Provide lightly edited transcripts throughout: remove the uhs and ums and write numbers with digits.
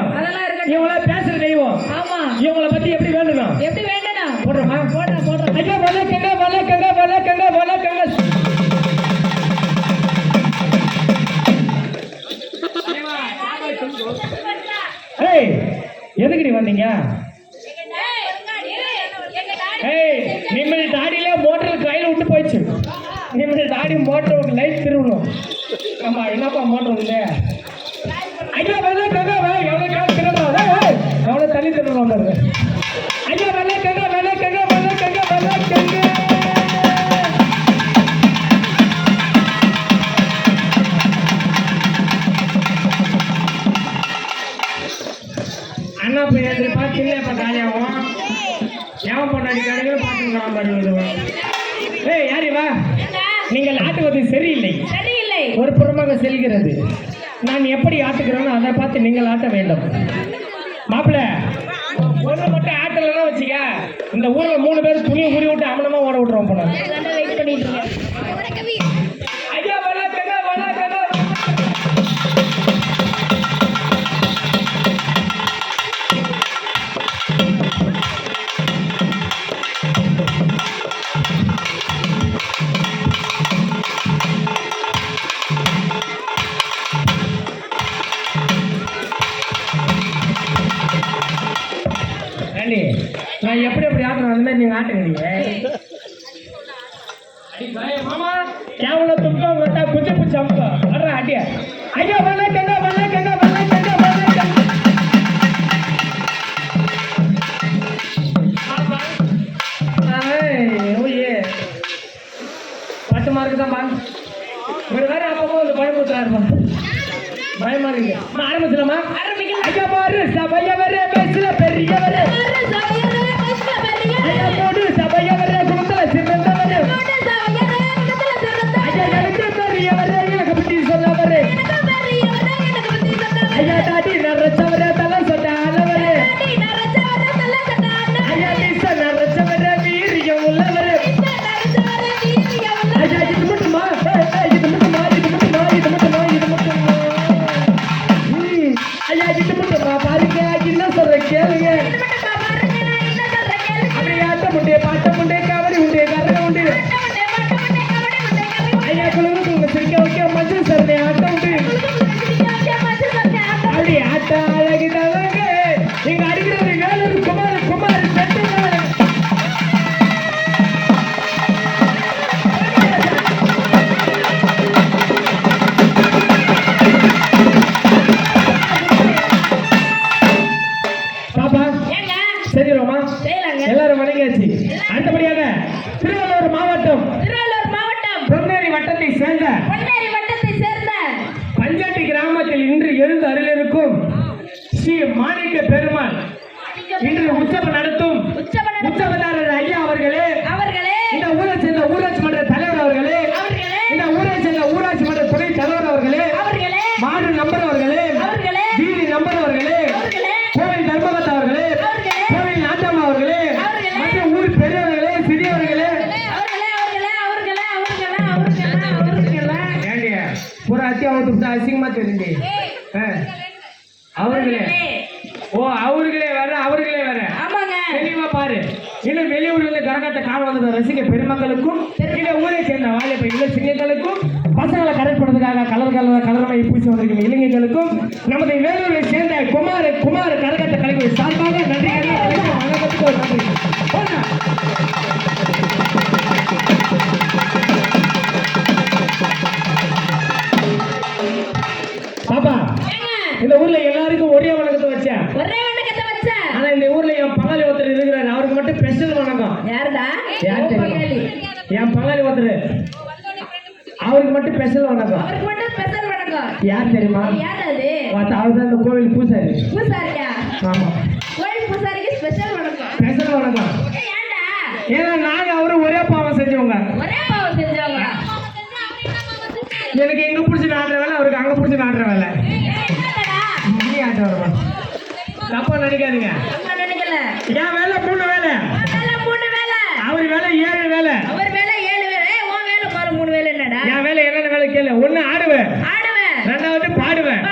இருக்கட்டும். இவங்கள பேசுற தெய்வம். ஆமா. இவங்கள பத்தி எப்படி வேண்டணும்? எப்படி வேண்டணும்? போடுறமா? போடுற. ஐயா வணக்கங்க. ஏய், எதுக்கு நீ வந்தீங்க? ஏய், நிம்மதி தாடியில மோட்டர் கையில விட்டு போயிடுச்சு. நிம்மதி தாடி மோட்டர் லைட் திருவணும். ஆமா, என்னப்பா மோட்டர் இல்லை? ஐயா வணக்கங்க. எவ்வளவு காசு திருடுறா? எவ்வளவு தண்ணி திருடுறோம்? ஐயா வணக்கங்க. அண்ணா போய் பார்த்தீங்கன்னா இப்போ காலியாகும். ஏன் பொண்ணாடி கடைகளும் பார்த்துக்கலாம் வருவதும். ஏய் யாரி வா, நீங்கள் ஆட்டுவது சரியில்லை. ஒரு புறமாக செல்கிறது. நான் எப்படி ஆட்டுக்கிறேன்னு அதை பார்த்து நீங்கள் ஆட்ட வேண்டும். மாப்பிள்ள ஒன்று மட்டும் ஆட்டலன்னா வச்சுக்க, இந்த ஊரில் 3 பேர் துணியை உரி விட்டு அமனமாக ஓட விட்டுருவோம். போன வெயிட் பண்ணிட்டு ஐயா வணக்கங்க. நான் எப்படி ஆட்டுறேன் அந்த மாதிரி நீங்க ஆட்டுங்க. மாமா கேவல துக்கம் விட்டா குஞ்சு பூச்சி அமுக்க வர்ற அடியா. ஐயா வணக்கங்க. பத்து மார்க்கு தான்ப்பா. ஒரு வேற அப்பப்போ வந்து பயமுறுத்துறாருப்பா. பயமா இருக்கு. ஆரம்பிச்சலாமா? ஐயா பாரு சபையவரே பேசல பெரியவரே. ஐயா போடு சபையவரே குணத்துல சிறந்தவரே. ஐயா எனக்கு பெரியவரே எனக்கு புத்தி சொல்லவரே. ஐயா தாடி நரச்சவரே தலை சொட்ட ஆளவரே. ஐயா நீச நரச்சவரே வீரியம் உள்ளவரே. ஐயா இது மட்டுமா? ஐயா இது மட்டுமா? பாருங்க என்ன சொல்ற கேளுங்க. அப்படியாட்டம் உண்டு, பாட்டம் உண்டு, கவரி உண்டு, கரகம் உண்டு. ஐயா குழுவுக்கு உங்க சிரிக்க வைக்க மஞ்சள் சரணை ஆட்டம் உண்டு. அப்படி ஆட்டம் அழகுதாங்க. நீங்க அடிக்கிறது வேலூர் குமார் செட்டு. எல்லாரும் வணங்கியாச்சு. அடுத்தபடியாக திருவள்ளூர் மாவட்டம் பொன்னேரி வட்டத்தை சேர்ந்த பஞ்சாட்டி கிராமத்தில் இன்று எழுந்து அருளிருக்கும் ஸ்ரீ மாணிக்க பெருமாள் இன்று உற்சவம் நடத்தும் உற்சவதாரர் ஐயா அவர்களே, இந்த ஊரை சேர்ந்த ஊராட்சி மன்ற தலைவர் அவர்களே, இந்த ஊரை சேர்ந்த ஊராட்சி மன்ற துணை தலைவர் அவர்களே, வார்டு நம்பர் அவர்களே, வீதி நம்பர் அவர்களே, கோவில் தர்மகத்தா அவர்களே, கோவில் நாட்டம்மா அவர்களே, மற்றும் ஊர் பெரியவர்களே சிறியவர்களே, ஒரு அத்தியாவத்து அசிங்கமா தெரிஞ்சு அவர்களே. ஓ அவர்களே வர தெளிவா பாரு. இன்னும் வெளியூர்ல கரகாட்ட காண வந்த ரசிக பெருமக்களுக்கும் இந்த ஊரை சேர்ந்த வாலிப இளைஞர்களுக்கும் பசங்களை கரெக்ட்படுறதுக்காக கலரமை பூசி வந்திருக்கும் இளைஞர்களுக்கும் நமது வேலூரை சேர்ந்த குமார் கரகாட்ட கலைஞர் சார்பாக நன்றி. பாப்பா இந்த ஊர்ல எல்லாருக்கும் ஒரே வணக்கத்தை வச்சேன். ஆனா இந்த ஊர்ல என் பங்காளி ஒருத்தர் இருக்கிறாரு, அவருக்கு மட்டும் ஸ்பெஷல் வணக்கம். என் பங்காளி ஒருத்தர், அவருக்கு மட்டும் ஸ்பெஷல் வணக்கம். யார் தெரியுமா? அவர் தான் இந்த கோவில் பூசாரி. ஆமா ஸ்பெஷல் வணக்கம். ஏன்னா நாங்க அவரு ஒரே பாவம் செஞ்சவங்க. எனக்கு எங்க பிடிச்சி நாடுற வேலை, அவருக்கு அங்க பிடிச்சி நாடுற வேலை. தப்பா நினைக்காதீங்க. என் வேலை 3 வேலை, அவர் வேலை 7 வேலை. என் வேலை என்னென்ன வேலை கேளு. 1 ஆடுவேன், 2வது பாடுவேன்,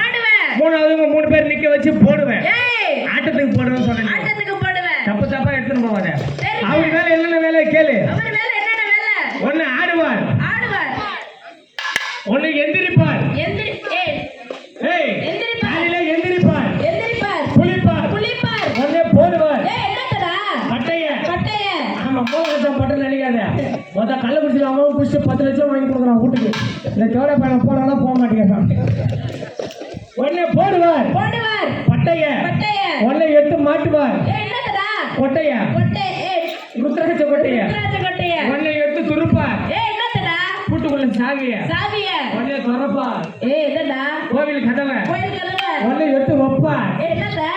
3வது இல்லாதவங்க 3 பேர் நிக்க வச்சு போடுவேன். ஏய் ஆட்டத்துக்கு போடுவேன்னு சொன்னேன். ஆட்டத்துக்கு போடுவேன். தப்பு தப்பா எடுத்துட்டு போவாத. சரி. அவர் வேலை என்னென்ன வேலை கேளு. அவர் வேலை என்னென்ன வேலை? ஒண்ணு ஆடுவார், ஆடுவார். ஒண்ணு எந்திரிப்பார். ஏய் எந்திரிப்பார். காலையில எந்திரிப்பார், எந்திரிப்பார். குளிப்பார், குளிப்பார். ஒண்ணே போடுவார். ஏய் என்னடா? பட்டைய. பட்டைய. ஆமா போகட்டும் பட்டு நினைக்காத. மொத்த கள்ள குடிச்சு அவன் குடிச்சு 10 லட்சம் வாங்கி கொடுக்குறான் வீட்டுக்கு. இந்த ஜோட பையன் போறானா போக மாட்டேங்கிறான். ஒண்ணே போடுவார், போடுவார். பட்டைய. பட்டைய. ஒண்ணே எடுத்து மாட்டுவார், ஏய் என்னடா? கொட்டைய. கொட்டை. ஏய் ருத்ராட்ச கொட்டைய. ருத்ராட்ச கொட்டைய. ஒண்ணே எடுத்து துருப்பார், ஏய் என்னடா? கூட்டுக்குள்ள சாவிய. சாவிய. ஒண்ணே திறப்பார், ஏய் என்னடா? கோவில் கதவை. கோயில் கதவை. ஒண்ணே எடுத்து வைப்பார், ஏய் என்னடா?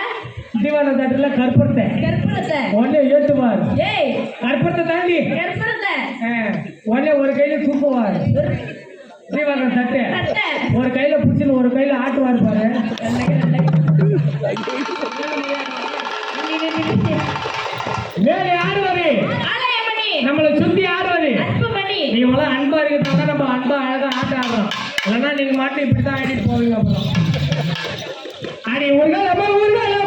திவான தட்டுல கற்பூரத்தை. கற்பூரத்தை. ஒண்ணே ஏத்துவார், ஏய் கற்பூரத்தை தாண்டி கற்பூரத்தை. ஒண்ணே ஒரு கையில தூக்குவார், திவான தட்டு தட்டை. ஒரு கையில புடிச்சுன்னு ஒரு கையில ஆட்டுவார் பாரு. மேலே ஆடுவாரு, ஆலயமணி. நம்மளை சுத்தி ஆடுவாரு. அன்புமணி. நீங்க அன்பா இருக்கிறதா நம்ம அன்பா அழகா ஆட்ட ஆடுறோம். இல்லைன்னா நீங்க மாட்டு இப்படிதான் ஆடிட்டு போவீங்க. அப்புறம் அடி உருகலமா உருகல